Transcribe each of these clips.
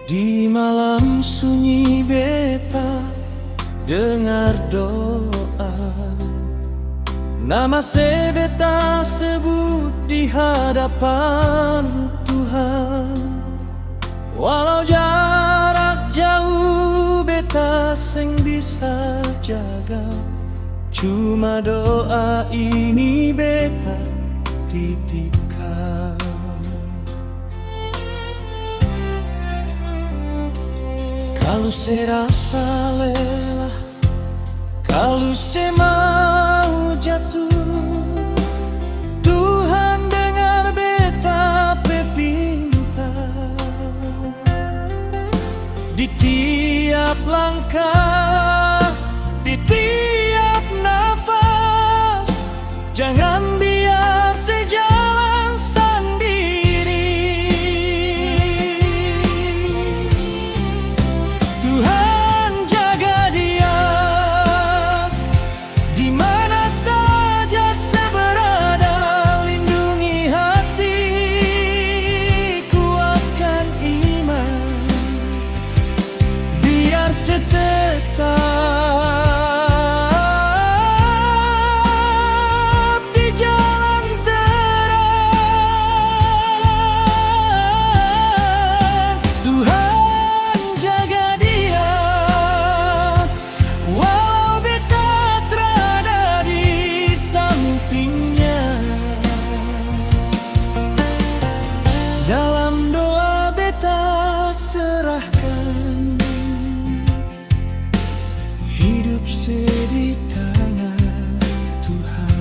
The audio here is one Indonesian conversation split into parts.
Di malam sunyi beta dengar doa, nama beta sebut di hadapan Tuhan. Walau jarak jauh beta seng bisa jaga, cuma doa ini beta titipkan. Kalau saya rasa lelah, kalau saya mau jatuh, Tuhan dengar beta pepinta. Di tiap langkah, di tiap nafas, jangan biar saya jalan sendiri. Tuhan jaga dia, di mana saja saya berada, lindungi hati, kuatkan iman, biar saya tetap di jalan terang. Tuhan jaga dia, walau beta terada di sampingnya. Dalam doa beta serahkan hidup saya di tangan Tuhan.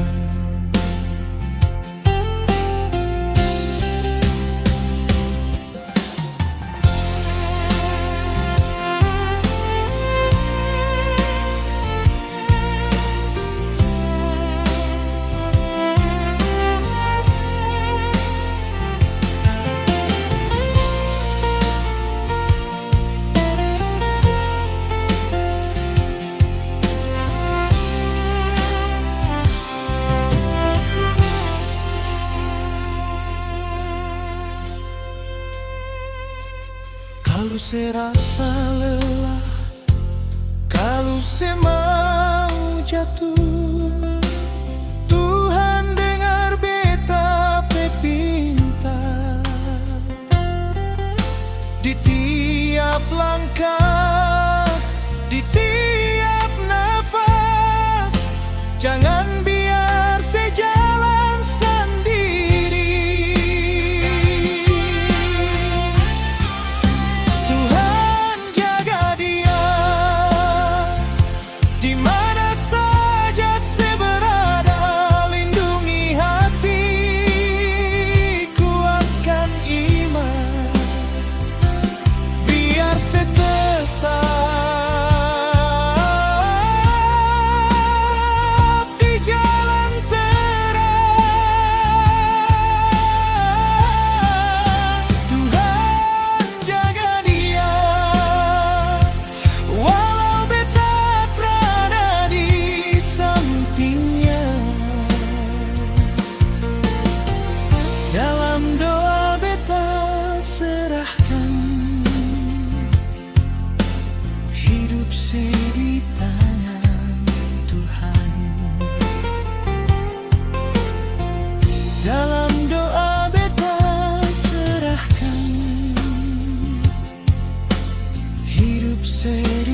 Kalau saya rasa lelah, kalau saya mau jatuh, Tuhan dengar beta pepinta. Di tiap langkah, di tiap nafas, jangan biar saya jalan sendiri. Tuhan jaga dia, di mana saja saya berada, lindungi hati, kuatkan iman, biar saya tetap di jalan terang. Tuhan jaga dia, walau beta terada di sampingnya. Dalam doa beta serahkan hidup saya di tangan Tuhan. Dalam doa beta serahkan hidup saya